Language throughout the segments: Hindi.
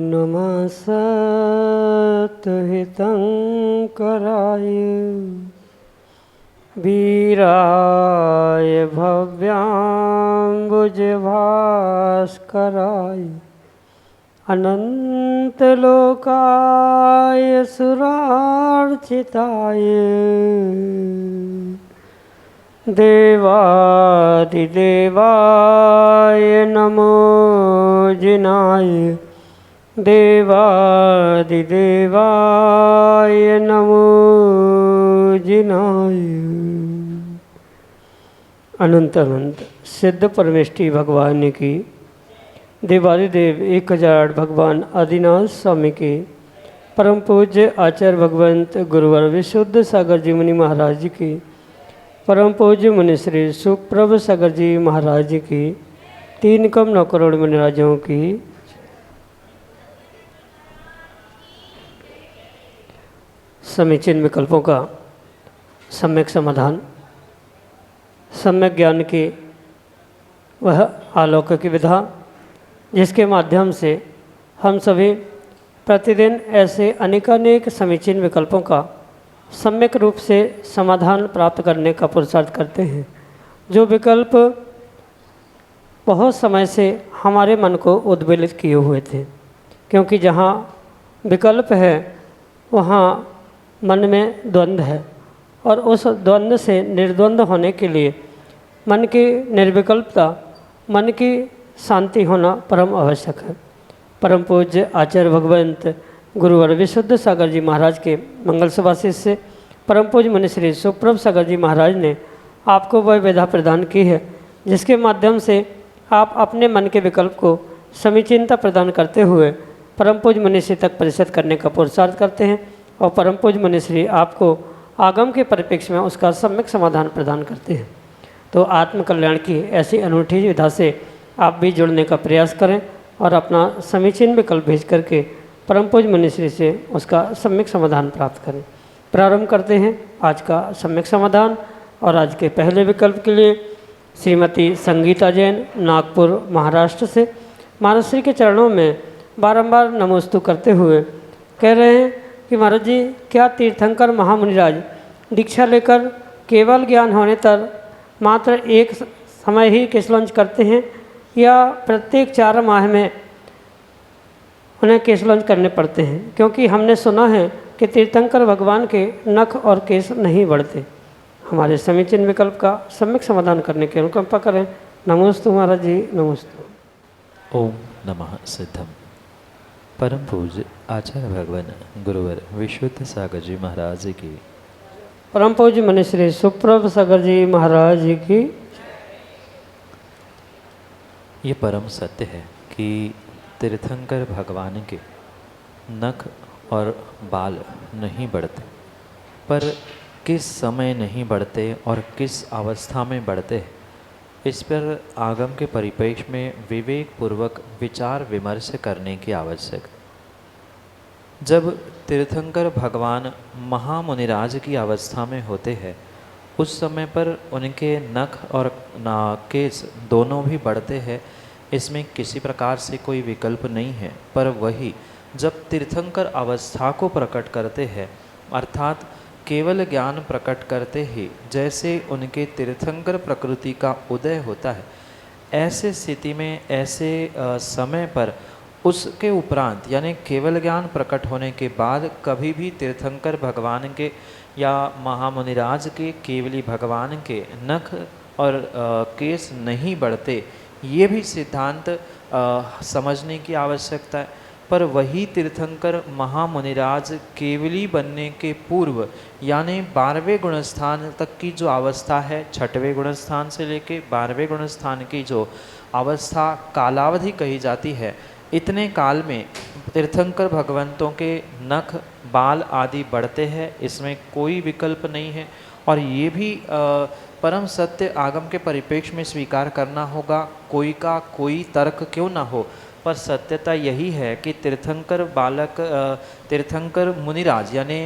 नमः सत्हितं कराय वीराय भव्याम्बुजभास्कराय अनन्तलोकाय सुरार्चिताय देवादिदेवाय नमो जिनाय देवादिदेवाय नमो जिनाय। अनंत अनंत सिद्ध परमेष्टि भगवान की, देवादिदेव 1008 भगवान आदिनाथ स्वामी के, परम पूज्य आचार्य भगवंत गुरुवर विशुद्ध सागर जी मुनि महाराज की, परम पूज्य मुनि श्री सुप्रभ सागर जी महाराज की, 3 करोड़ मुनिराजों की, समीचीन विकल्पों का सम्यक समाधान, सम्यक ज्ञान की वह अलौकिक विधा जिसके माध्यम से हम सभी प्रतिदिन ऐसे अनेकानेक समीचीन विकल्पों का सम्यक रूप से समाधान प्राप्त करने का पुरुषार्थ करते हैं। जो विकल्प बहुत समय से हमारे मन को उद्वेलित किए हुए थे, क्योंकि जहाँ विकल्प है वहाँ मन में द्वंद्व है, और उस द्वंद्व से निर्द्वंद्व होने के लिए मन की निर्विकल्पता, मन की शांति होना परम आवश्यक है। परम पूज्य आचार्य भगवंत गुरुवर विशुद्ध सागर जी महाराज के मंगल सुभाषित से परम पूज्य मुनि श्री सुप्रभ सागर जी महाराज ने आपको वह विधा प्रदान की है जिसके माध्यम से आप अपने मन के विकल्प को समीचीनता प्रदान करते हुए परम पूज्य मुनि श्री तक परिषद करने का पुरुषार्थ करते हैं, और परम पूज्य मुनि श्री आपको आगम के परिप्रेक्ष्य में उसका सम्यक समाधान प्रदान करते हैं। तो आत्मकल्याण की ऐसी अनूठी विधा से आप भी जुड़ने का प्रयास करें और अपना समीचीन विकल्प भेज करके परम पूज्य मुनि श्री से उसका सम्यक समाधान प्राप्त करें। प्रारंभ करते हैं आज का सम्यक समाधान। और आज के पहले विकल्प के लिए श्रीमती संगीता जैन नागपुर महाराष्ट्र से महाराज श्री के चरणों में बारंबार नमोस्तु करते हुए कह रहे हैं कि महाराज जी, क्या तीर्थंकर महामुनिराज दीक्षा लेकर केवल ज्ञान होने तक मात्र एक समय ही केशलंच करते हैं या प्रत्येक 4 माह में उन्हें केशलंच करने पड़ते हैं? क्योंकि हमने सुना है कि तीर्थंकर भगवान के नख और केश नहीं बढ़ते। हमारे समीचीन विकल्प का सम्यक समाधान करने की अनुकंपा करें। नमोस्तु महाराज जी, नमोस्तु। ओम नमः सिद्धम। परम पूज्य आचार्य भगवान गुरुवर विशुद्ध सागर जी महाराज की, परम पूज्य मुनि श्री सुप्रभ सागर जी महाराज की। ये परम सत्य है कि तीर्थंकर भगवान के नख और बाल नहीं बढ़ते, पर किस समय नहीं बढ़ते और किस अवस्था में बढ़ते हैं, इस पर आगम के परिप्रेक्ष्य में विवेक पूर्वक विचार विमर्श करने की आवश्यक। जब तीर्थंकर भगवान महामुनिराज की अवस्था में होते हैं उस समय पर उनके नख और केस दोनों भी बढ़ते हैं, इसमें किसी प्रकार से कोई विकल्प नहीं है। पर वही जब तीर्थंकर अवस्था को प्रकट करते हैं अर्थात केवल ज्ञान प्रकट करते ही जैसे उनके तीर्थंकर प्रकृति का उदय होता है, ऐसे स्थिति में ऐसे समय पर उसके उपरांत यानी केवल ज्ञान प्रकट होने के बाद कभी भी तीर्थंकर भगवान के या महामुनिराज के केवली भगवान के नख और केस नहीं बढ़ते, ये भी सिद्धांत समझने की आवश्यकता है। पर वही तीर्थंकर महामुनिराज केवली बनने के पूर्व यानी 12वें गुणस्थान तक की जो अवस्था है, 6वें गुणस्थान से लेके 12वें गुणस्थान की जो अवस्था कालावधि कही जाती है, इतने काल में तीर्थंकर भगवंतों के नख बाल आदि बढ़ते हैं, इसमें कोई विकल्प नहीं है। और ये भी परम सत्य आगम के परिप्रेक्ष्य में स्वीकार करना होगा, कोई का कोई तर्क क्यों ना हो, पर सत्यता यही है कि तीर्थंकर मुनिराज यानी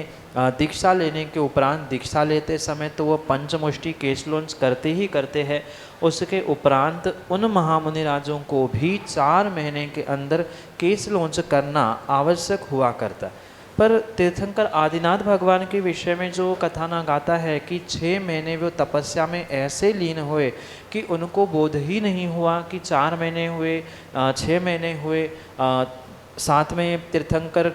दीक्षा लेने के उपरांत, दीक्षा लेते समय तो वह पंचमुष्टि केशलोंच करते ही करते हैं, उसके उपरांत उन महामुनिराजों को भी 4 महीने के अंदर केशलोंच करना आवश्यक हुआ करता। पर तीर्थंकर आदिनाथ भगवान के विषय में जो कथा ना गाता है कि 6 महीने वो तपस्या में ऐसे लीन हुए कि उनको बोध ही नहीं हुआ कि 4 महीने हुए, 6 महीने हुए। साथ में तीर्थंकर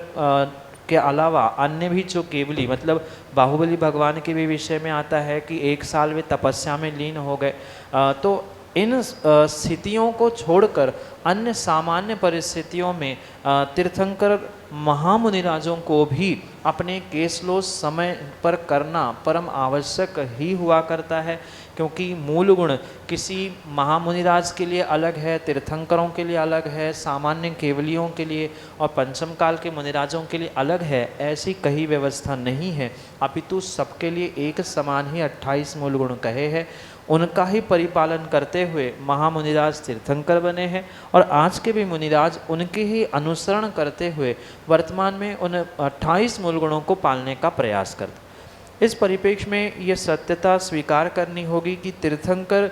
के अलावा अन्य भी जो केवली मतलब बाहुबली भगवान के भी विषय में आता है कि 1 साल वे तपस्या में लीन हो गए। तो इन स्थितियों को छोड़कर अन्य सामान्य परिस्थितियों में तीर्थंकर महामुनिराजों को भी अपने केशलोच समय पर करना परम आवश्यक ही हुआ करता है, क्योंकि मूल गुण किसी महामुनिराज के लिए अलग है, तीर्थंकरों के लिए अलग है, सामान्य केवलियों के लिए और पंचम काल के मुनिराजों के लिए अलग है, ऐसी कहीं व्यवस्था नहीं है। अपितु सबके लिए एक समान ही 28 मूल गुण कहे हैं, उनका ही परिपालन करते हुए महामुनिराज तीर्थंकर बने हैं और आज के भी मुनिराज उनके ही अनुसरण करते हुए वर्तमान में उन 28 मूल गुणों को पालने का प्रयास करते। इस परिप्रेक्ष्य में ये सत्यता स्वीकार करनी होगी कि तीर्थंकर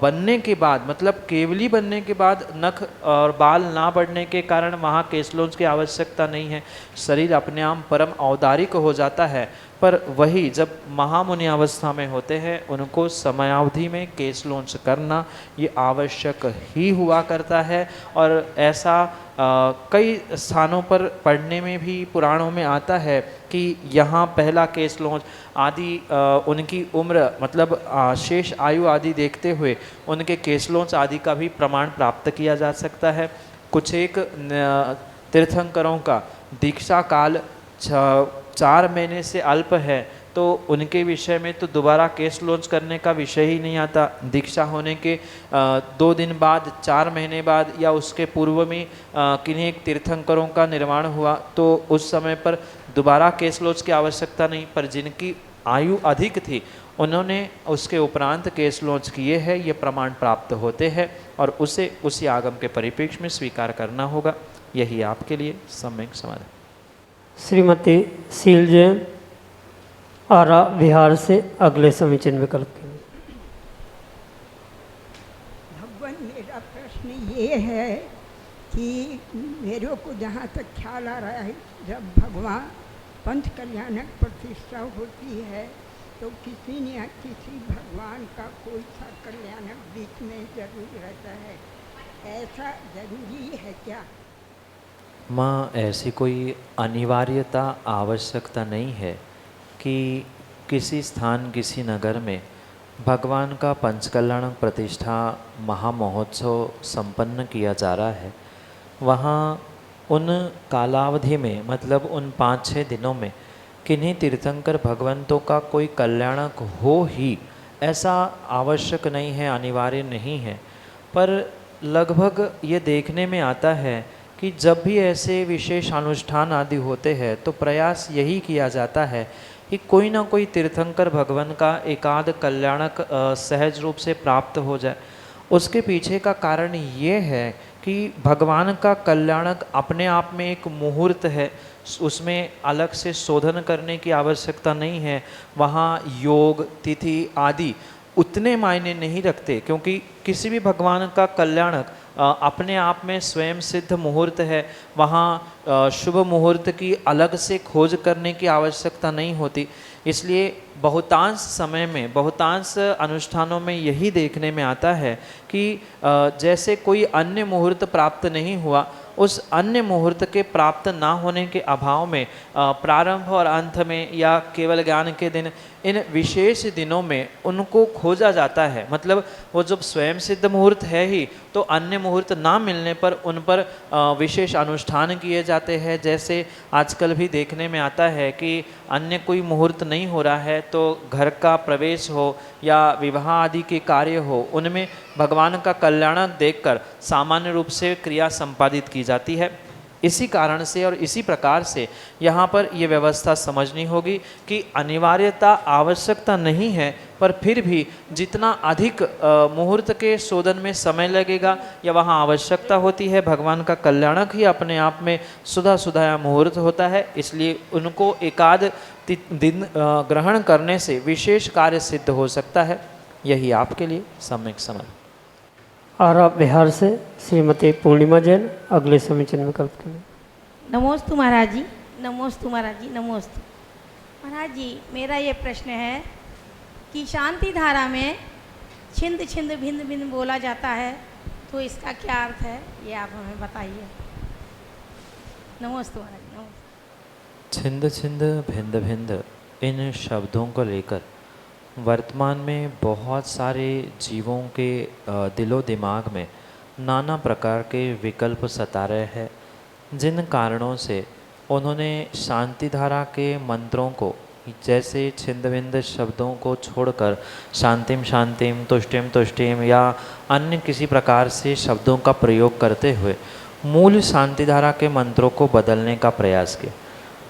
बनने के बाद मतलब केवली बनने के बाद नख और बाल ना बढ़ने के कारण वहाँ केशलोंच की आवश्यकता नहीं है, शरीर अपने आप परम औदारिक हो जाता है। पर वही जब महामुनि अवस्था में होते हैं उनको समयावधि में केशलोंच करना ये आवश्यक ही हुआ करता है। और ऐसा कई स्थानों पर पढ़ने में भी पुराणों में आता है कि यहाँ पहला केशलोंच आदि उनकी उम्र मतलब शेष आयु आदि देखते हुए उनके केशलोंच आदि का भी प्रमाण प्राप्त किया जा सकता है। कुछ एक तीर्थंकरों का दीक्षा काल 4 महीने से अल्प है तो उनके विषय में तो दोबारा केशलोंच करने का विषय ही नहीं आता। दीक्षा होने के 2 दिन बाद, 4 महीने बाद या उसके पूर्व में किन्हीं एक तीर्थंकरों का निर्माण हुआ तो उस समय पर दोबारा केशलोंच की आवश्यकता नहीं, पर जिनकी आयु अधिक थी उन्होंने उसके उपरांत केशलोंच किए हैं, ये प्रमाण प्राप्त होते हैं और उसे उसी आगम के परिप्रेक्ष्य में स्वीकार करना होगा। यही आपके लिए सम्यक समाधान। श्रीमती शील जैन आरा बिहार से अगले समीचीन विकल्प के लिए। भगवान, मेरा प्रश्न ये है कि मेरे को जहाँ तक ख्याल आ रहा है जब भगवान पंच कल्याणक प्रतिष्ठा होती है तो किसी न किसी भगवान का कोई सा कल्याणक बीच में जरूर रहता है, ऐसा जरूरी है क्या? माँ, ऐसी कोई अनिवार्यता आवश्यकता नहीं है कि किसी स्थान किसी नगर में भगवान का पंचकल्याणक प्रतिष्ठा महामहोत्सव संपन्न किया जा रहा है, वहाँ उन कालावधि में मतलब उन 5-6 दिनों में किन्हीं तीर्थंकर भगवंतों का कोई कल्याणक हो ही, ऐसा आवश्यक नहीं है, अनिवार्य नहीं है। पर लगभग ये देखने में आता है कि जब भी ऐसे विशेष अनुष्ठान आदि होते हैं तो प्रयास यही किया जाता है कि कोई ना कोई तीर्थंकर भगवान का एकाध कल्याणक सहज रूप से प्राप्त हो जाए। उसके पीछे का कारण ये है कि भगवान का कल्याणक अपने आप में एक मुहूर्त है, उसमें अलग से शोधन करने की आवश्यकता नहीं है। वहाँ योग, तिथि आदि उतने मायने नहीं रखते, क्योंकि किसी भी भगवान का कल्याणक अपने आप में स्वयं सिद्ध मुहूर्त है। वहाँ शुभ मुहूर्त की अलग से खोज करने की आवश्यकता नहीं होती। इसलिए बहुतांश समय में, बहुतांश अनुष्ठानों में यही देखने में आता है कि जैसे कोई अन्य मुहूर्त प्राप्त नहीं हुआ, उस अन्य मुहूर्त के प्राप्त ना होने के अभाव में प्रारंभ और अंत में या केवल ज्ञान के दिन इन विशेष दिनों में उनको खोजा जाता है। मतलब वो जब स्वयं सिद्ध मुहूर्त है ही, तो अन्य मुहूर्त ना मिलने पर उन पर विशेष अनुष्ठान किए जाते हैं। जैसे आजकल भी देखने में आता है कि अन्य कोई मुहूर्त नहीं हो रहा है तो घर का प्रवेश हो या विवाह आदि के कार्य हो, उनमें भगवान का कल्याण देखकर सामान्य रूप से क्रिया संपादित की जाती है। इसी कारण से और इसी प्रकार से यहाँ पर ये व्यवस्था समझनी होगी कि अनिवार्यता आवश्यकता नहीं है, पर फिर भी जितना अधिक मुहूर्त के शोधन में समय लगेगा या वहाँ आवश्यकता होती है, भगवान का कल्याणक ही अपने आप में सुधा मुहूर्त होता है। इसलिए उनको एकाध दिन ग्रहण करने से विशेष कार्य सिद्ध हो सकता है। यही आपके लिए सम्यक समझ। और अब बिहार से श्रीमती पूर्णिमा जैन अगले समीचीन विकल्प के लिए। नमोस्तु महाराज जी, नमोस्तु महाराज जी, नमोस्तु महाराज जी। मेरा ये प्रश्न है कि शांति धारा में छिंद छिंद भिंद भिंद बोला जाता है, तो इसका क्या अर्थ है, ये आप हमें बताइए। नमोस्तु महाराज जी, नमोस्तु। छिंद छिंद भिंद भिंद इन शब्दों को लेकर वर्तमान में बहुत सारे जीवों के दिलो दिमाग में नाना प्रकार के विकल्प सता रहे हैं, जिन कारणों से उन्होंने शांति धारा के मंत्रों को, जैसे छिंद भिंद शब्दों को छोड़कर शांतिम शांतिम तुष्टिम तुष्टिम या अन्य किसी प्रकार से शब्दों का प्रयोग करते हुए मूल शांति धारा के मंत्रों को बदलने का प्रयास किया।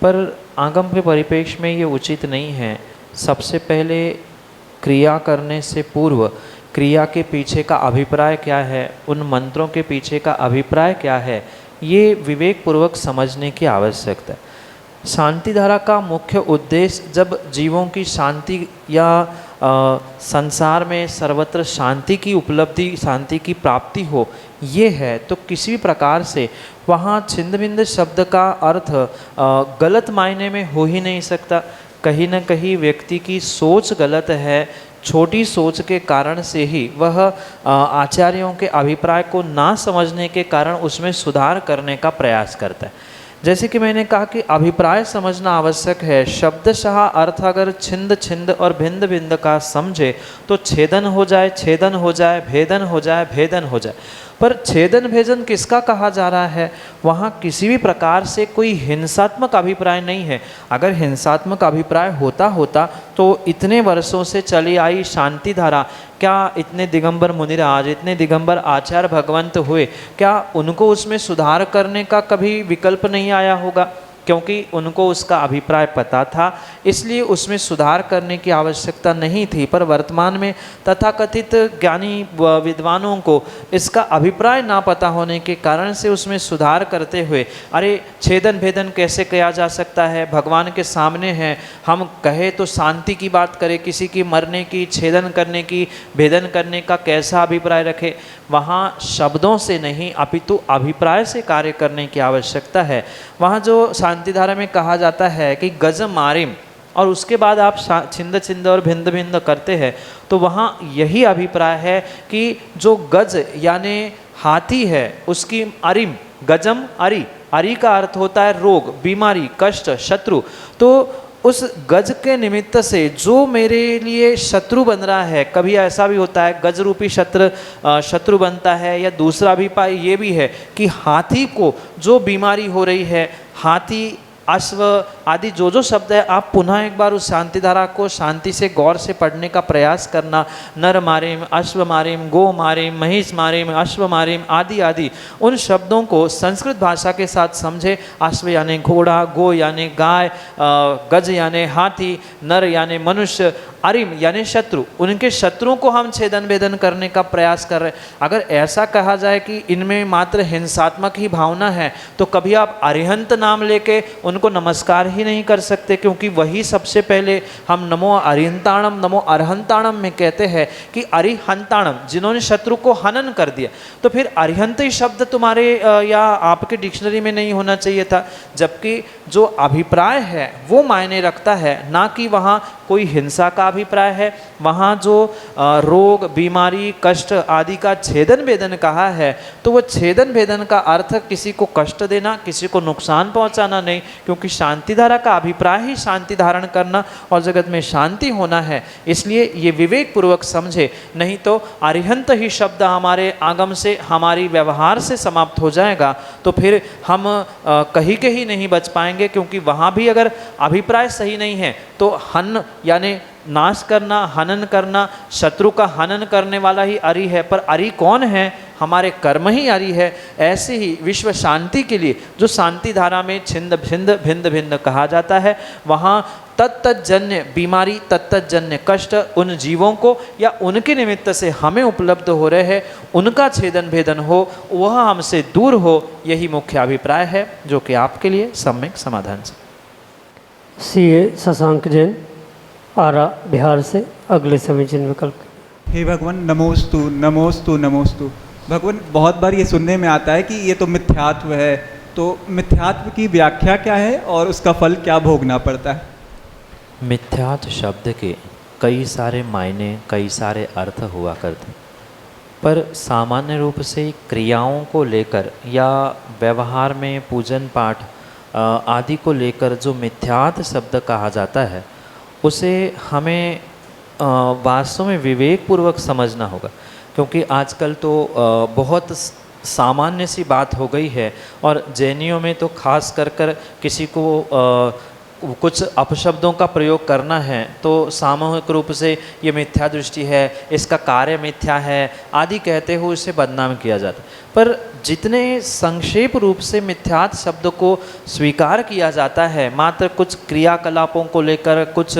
पर आगम के परिप्रेक्ष्य में ये उचित नहीं है। सबसे पहले क्रिया करने से पूर्व क्रिया के पीछे का अभिप्राय क्या है, उन मंत्रों के पीछे का अभिप्राय क्या है, ये विवेक पूर्वक समझने की आवश्यकता है। शांति धारा का मुख्य उद्देश्य जब जीवों की शांति या संसार में सर्वत्र शांति की उपलब्धि, शांति की प्राप्ति हो, ये है। तो किसी भी प्रकार से वहाँ छिंद भिंद शब्द का अर्थ गलत मायने में हो ही नहीं सकता। कहीं न कहीं व्यक्ति की सोच गलत है। छोटी सोच के कारण से ही वह आचार्यों के अभिप्राय को ना समझने के कारण उसमें सुधार करने का प्रयास करता है। जैसे कि मैंने कहा कि अभिप्राय समझना आवश्यक है। शब्दशः अर्थ अगर छिंद छिंद और भिंद भिंद का समझे तो छेदन हो जाए, छेदन हो जाए, भेदन हो जाए, भेदन हो जाए। पर छेदन भेदन किसका कहा जा रहा है? वहाँ किसी भी प्रकार से कोई हिंसात्मक अभिप्राय नहीं है। अगर हिंसात्मक अभिप्राय होता तो इतने वर्षों से चली आई शांति धारा, क्या इतने दिगंबर मुनिराज, इतने दिगंबर आचार्य भगवंत हुए, क्या उनको उसमें सुधार करने का कभी विकल्प नहीं आया होगा? क्योंकि उनको उसका अभिप्राय पता था, इसलिए उसमें सुधार करने की आवश्यकता नहीं थी। पर वर्तमान में तथाकथित ज्ञानी विद्वानों को इसका अभिप्राय ना पता होने के कारण से उसमें सुधार करते हुए, अरे छेदन भेदन कैसे किया जा सकता है, भगवान के सामने है, हम कहे तो शांति की बात करें, किसी की मरने की, छेदन करने की, भेदन करने का कैसा अभिप्राय रखे? वहाँ शब्दों से नहीं अपितु अभिप्राय से कार्य करने की आवश्यकता है। वहाँ जो शांति धारा में कहा जाता है कि गज मारिम, और उसके बाद आप छिंद छिंद और भिंद भिंद करते हैं, तो वहाँ यही अभिप्राय है कि जो गज यानी हाथी है उसकी अरिम, गजम अरि, अरि का अर्थ होता है रोग, बीमारी, कष्ट, शत्रु। तो उस गज के निमित्त से जो मेरे लिए शत्रु बन रहा है, कभी ऐसा भी होता है गज रूपी शत्रु बनता है, या दूसरा भी पाई ये भी है कि हाथी को जो बीमारी हो रही है, हाथी, अश्व आदि जो जो शब्द है, आप पुनः एक बार उस शांति धारा को शांति से गौर से पढ़ने का प्रयास करना। नर मारिम, अश्व मारिम, गो मारिम, महिष मारिम, अश्व मारिम आदि आदि उन शब्दों को संस्कृत भाषा के साथ समझे। अश्व यानी घोड़ा, गो यानी गाय, गज यानी हाथी, नर यानी मनुष्य, अरिम यानी शत्रु। उनके शत्रुओं को हम छेदन भेदन करने का प्रयास कर रहे हैं। अगर ऐसा कहा जाए कि इनमें मात्र हिंसात्मक ही भावना है, तो कभी आप अरिहंत नाम लेके उनको नमस्कार ही नहीं कर सकते, क्योंकि वही सबसे पहले हम नमो अरिहंताणम नमो अरहंताणम में कहते हैं कि अरिहंताणम, जिन्होंने शत्रु को हनन कर दिया। तो फिर अरिहंत शब्द तुम्हारे या आपके डिक्शनरी में नहीं होना चाहिए था, जबकि जो अभिप्राय है वो मायने रखता है, ना कि वहाँ कोई हिंसा का अभिप्राय है। वहाँ जो रोग, बीमारी, कष्ट आदि का छेदन भेदन कहा है, तो वो छेदन भेदन का अर्थ किसी को कष्ट देना, किसी को नुकसान पहुँचाना नहीं, क्योंकि शांति धारा का अभिप्राय ही शांति धारण करना और जगत में शांति होना है। इसलिए ये विवेक पूर्वक समझे, नहीं तो अरिहंत ही शब्द हमारे आगम से, हमारी व्यवहार से समाप्त हो जाएगा, तो फिर हम कहीं के ही नहीं बच पाएंगे। क्योंकि वहाँ भी अगर अभिप्राय सही नहीं है तो हन यानी नाश करना, हनन करना, शत्रु का हनन करने वाला ही अरि है। पर अरि कौन है? हमारे कर्म ही अरि है। ऐसे ही विश्व शांति के लिए जो शांति धारा में छिंद भिंद भिन्न भिन्न कहा जाता है, वहाँ तत्तजन्य बीमारी, तत्तजन्य कष्ट उन जीवों को या उनके निमित्त से हमें उपलब्ध हो रहे हैं, उनका छेदन भेदन हो, वह हमसे दूर हो, यही मुख्य अभिप्राय है, जो कि आपके लिए सम्यक समाधान से। सीए शशांक जैन, आरा बिहार से अगले समीचीन विकल्प। हे भगवान, नमोस्तु नमोस्तु नमोस्तु। भगवान, बहुत बार ये सुनने में आता है कि ये तो मिथ्यात्व है, तो मिथ्यात्व की व्याख्या क्या है और उसका फल क्या भोगना पड़ता है? मिथ्यात्व शब्द के कई सारे मायने, कई सारे अर्थ हुआ करते, पर सामान्य रूप से क्रियाओं को लेकर या व्यवहार में पूजन पाठ आदि को लेकर जो मिथ्यात्व शब्द कहा जाता है, उसे हमें वास्तव में विवेक पूर्वक समझना होगा। क्योंकि आजकल तो बहुत सामान्य सी बात हो गई है, और जैनियों में तो खास कर किसी को कुछ अपशब्दों का प्रयोग करना है तो सामूहिक रूप से ये मिथ्या दृष्टि है, इसका कार्य मिथ्या है आदि कहते हुए इसे बदनाम किया जाता है। पर जितने संक्षेप रूप से मिथ्यात्व शब्द को स्वीकार किया जाता है, मात्र कुछ क्रियाकलापों को लेकर, कुछ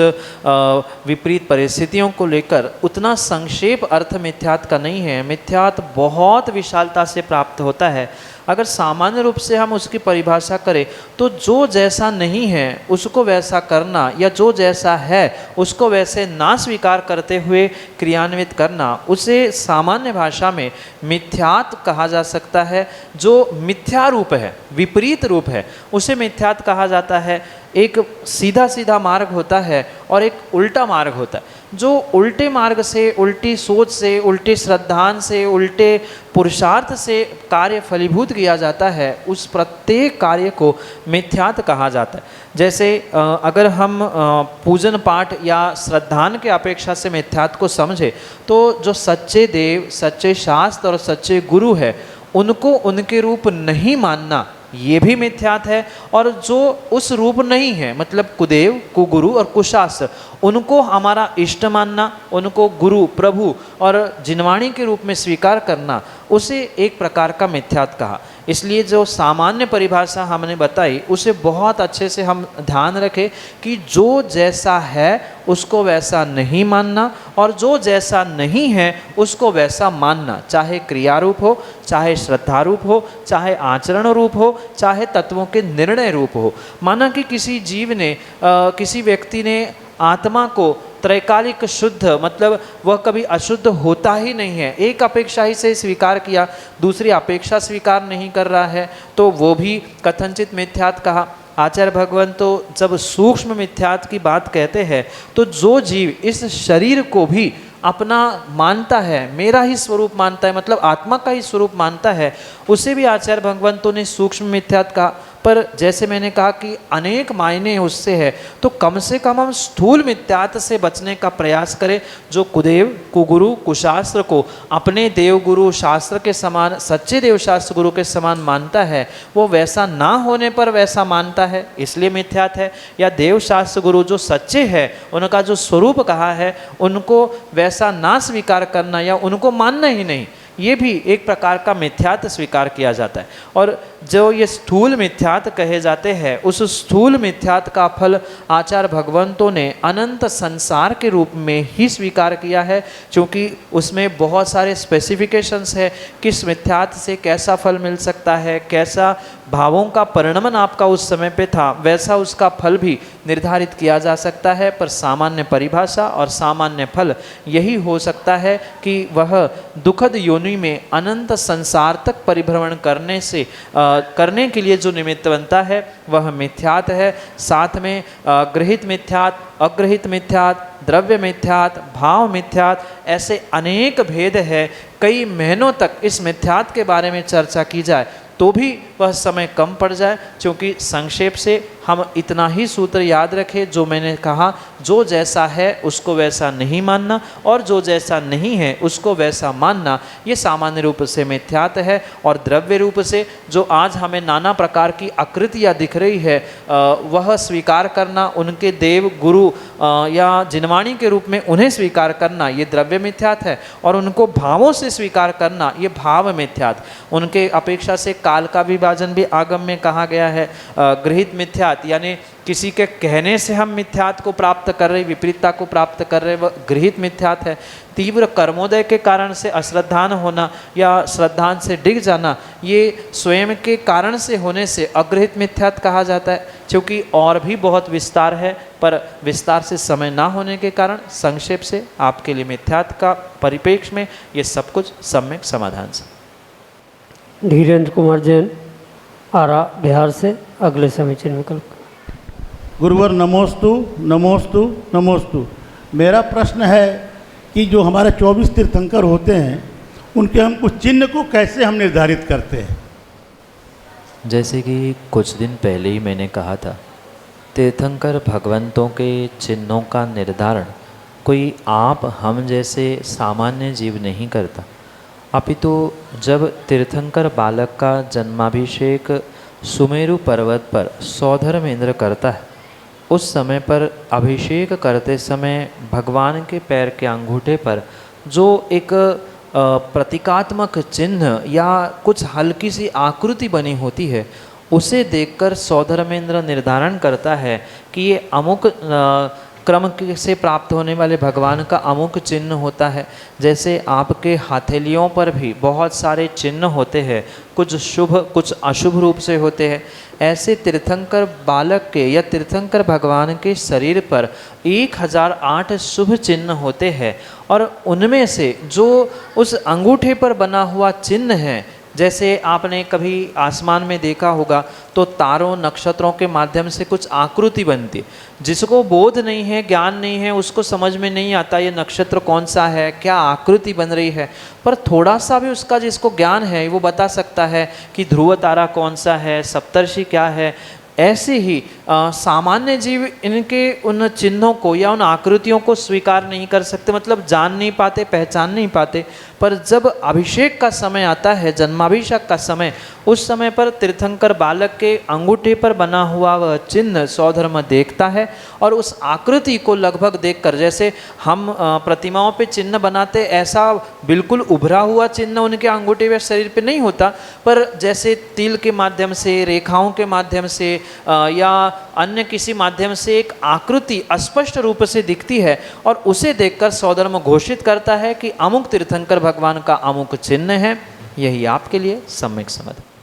विपरीत परिस्थितियों को लेकर, उतना संक्षेप अर्थ मिथ्यात्व का नहीं है। मिथ्यात्व बहुत विशालता से प्राप्त होता है। अगर सामान्य रूप से हम उसकी परिभाषा करें तो जो जैसा नहीं है उसको वैसा करना, या जो जैसा है उसको वैसे ना स्वीकार करते हुए क्रियान्वित करना, उसे सामान्य भाषा में मिथ्यात्व कहा जा सकता है। जो मिथ्या रूप है, विपरीत रूप है, उसे मिथ्यात्व कहा जाता है। एक सीधा सीधा मार्ग होता है और एक उल्टा मार्ग होता है। जो उल्टे मार्ग से, उल्टी सोच से, उल्टे श्रद्धान से, उल्टे पुरुषार्थ से कार्य फलीभूत किया जाता है, उस प्रत्येक कार्य को मिथ्यात्व कहा जाता है। जैसे अगर हम पूजन पाठ या श्रद्धान के अपेक्षा से मिथ्यात्व को समझे, तो जो सच्चे देव, सच्चे शास्त्र और सच्चे गुरु है, उनको उनके रूप नहीं मानना, ये भी मिथ्यात्व है। और जो उस रूप नहीं है, मतलब कुदेव, कुगुरु और कुशास्त्र, उनको हमारा इष्ट मानना, उनको गुरु, प्रभु और जिनवाणी के रूप में स्वीकार करना, उसे एक प्रकार का मिथ्यात्व कहा। इसलिए जो सामान्य परिभाषा हमने बताई, उसे बहुत अच्छे से हम ध्यान रखें कि जो जैसा है उसको वैसा नहीं मानना, और जो जैसा नहीं है उसको वैसा मानना, चाहे क्रिया रूप हो, चाहे श्रद्धा रूप हो, चाहे आचरण रूप हो, चाहे तत्वों के निर्णय रूप हो। माना कि किसी जीव ने, किसी व्यक्ति ने आत्मा को त्रैकालिक शुद्ध, मतलब वह कभी अशुद्ध होता ही नहीं है, एक अपेक्षा ही से स्वीकार किया, दूसरी अपेक्षा स्वीकार नहीं कर रहा है, तो वो भी कथनचित मिथ्यात्व कहा। आचार्य भगवान तो जब सूक्ष्म मिथ्यात्व की बात कहते हैं, तो जो जीव इस शरीर को भी अपना मानता है, मेरा ही स्वरूप मानता है, मतलब आत्मा का ही स्वरूप मानता है, उसे भी आचार्य भगवंतों ने सूक्ष्म मिथ्यात्व कहा। पर जैसे मैंने कहा कि अनेक मायने उससे है, तो कम से कम हम स्थूल मिथ्यात्व से बचने का प्रयास करें। जो कुदेव, कुगुरु, कुशास्त्र को अपने देव गुरु शास्त्र के समान, सच्चे देव शास्त्र गुरु के समान मानता है, वो वैसा ना होने पर वैसा मानता है, इसलिए मिथ्यात्व है। या देव शास्त्र गुरु जो सच्चे हैं, उनका जो स्वरूप कहा है, उनको वैसा ना स्वीकार करना या उनको मानना ही नहीं, ये भी एक प्रकार का मिथ्यात्व स्वीकार किया जाता है। और जो ये स्थूल मिथ्यात्व कहे जाते हैं, उस स्थूल मिथ्यात्व का फल आचार्य भगवंतों ने अनंत संसार के रूप में ही स्वीकार किया है, क्योंकि उसमें बहुत सारे स्पेसिफिकेशंस है, किस मिथ्यात्व से कैसा फल मिल सकता है, कैसा भावों का परिणमन आपका उस समय पे था, वैसा उसका फल भी निर्धारित किया जा सकता है। पर सामान्य परिभाषा और सामान्य फल यही हो सकता है कि वह दुखद योनि में अनंत संसार तक परिभ्रमण करने से करने के लिए जो निमित्त बनता है वह मिथ्यात है। साथ में गृहित मिथ्यात, अगृहित मिथ्यात, द्रव्य मिथ्यात, भाव मिथ्यात, ऐसे अनेक भेद है। कई महीनों तक इस मिथ्यात के बारे में चर्चा की जाए तो भी वह समय कम पड़ जाए, क्योंकि संक्षेप से हम इतना ही सूत्र याद रखें जो मैंने कहा, जो जैसा है उसको वैसा नहीं मानना और जो जैसा नहीं है उसको वैसा मानना, ये सामान्य रूप से मिथ्यात है। और द्रव्य रूप से जो आज हमें नाना प्रकार की आकृतियाँ दिख रही है वह स्वीकार करना, उनके देव गुरु या जिनवाणी के रूप में उन्हें स्वीकार करना, ये द्रव्य मिथ्यात है। और उनको भावों से स्वीकार करना, ये भाव मिथ्यात। उनके अपेक्षा से काल का विभाजन भी आगम में कहा गया है। गृहित मिथ्यात यानी किसी के कहने से हम मिथ्यात को प्राप्त कर रहे, विपरीतता को प्राप्त कर रहे, वह गृहित मिथ्यात है। तीव्र कर्मोदय के कारण से अश्रद्धान होना या श्रद्धान से डिग जाना, ये स्वयं के कारण से होने से अगृहित मिथ्यात कहा जाता है। क्योंकि और भी बहुत विस्तार है, पर विस्तार से समय ना होने के कारण संक्षेप से आपके लिए मिथ्यात का परिप्रेक्ष्य में ये सब कुछ सम्यक समाधान से। धीरेन्द्र कुमार जैन, आरा बिहार से अगले समीचीन विकल्प। गुरुवर नमोस्तु नमोस्तु नमोस्तु। मेरा प्रश्न है कि जो हमारे 24 तीर्थंकर होते हैं उनके हम कुछ चिन्ह को कैसे हम निर्धारित करते हैं? जैसे कि कुछ दिन पहले ही मैंने कहा था, तीर्थंकर भगवंतों के चिन्हों का निर्धारण कोई आप हम जैसे सामान्य जीव नहीं करता, अपितु जब तीर्थंकर बालक का जन्माभिषेक सुमेरु पर्वत पर सौधर्मेंद्र करता है, उस समय पर अभिषेक करते समय भगवान के पैर के अंगूठे पर जो एक प्रतीकात्मक चिन्ह या कुछ हल्की सी आकृति बनी होती है, उसे देखकर सौधर्मेंद्र निर्धारण करता है कि ये अमुक क्रम से प्राप्त होने वाले भगवान का अमुक चिन्ह होता है। जैसे आपके हथेलियों पर भी बहुत सारे चिन्ह होते हैं, कुछ शुभ कुछ अशुभ रूप से होते हैं। ऐसे तीर्थंकर बालक के या तीर्थंकर भगवान के शरीर पर 1008 शुभ चिन्ह होते हैं, और उनमें से जो उस अंगूठे पर बना हुआ चिन्ह है, जैसे आपने कभी आसमान में देखा होगा तो तारों नक्षत्रों के माध्यम से कुछ आकृति बनती, जिसको बोध नहीं है, ज्ञान नहीं है, उसको समझ में नहीं आता ये नक्षत्र कौन सा है, क्या आकृति बन रही है। पर थोड़ा सा भी उसका जिसको ज्ञान है वो बता सकता है कि ध्रुव तारा कौन सा है, सप्तर्षि क्या है। ऐसे ही सामान्य जीव इनके उन चिन्हों को या उन आकृतियों को स्वीकार नहीं कर सकते, मतलब जान नहीं पाते, पहचान नहीं पाते। पर जब अभिषेक का समय आता है, जन्माभिषेक का समय, उस समय पर तीर्थंकर बालक के अंगूठे पर बना हुआ वह चिन्ह सौधर्म देखता है, और उस आकृति को लगभग देखकर, जैसे हम प्रतिमाओं पे चिन्ह बनाते, ऐसा बिल्कुल उभरा हुआ चिन्ह उनके अंगूठे या शरीर पे नहीं होता, पर जैसे तिल के माध्यम से, रेखाओं के माध्यम से या अन्य किसी माध्यम से एक आकृति स्पष्ट रूप से दिखती है, और उसे देखकर सौधर्म घोषित करता है कि अमुक तीर्थंकर भगवान का अमुक चिन्ह है। यही आपके लिए सम्यक समाधान।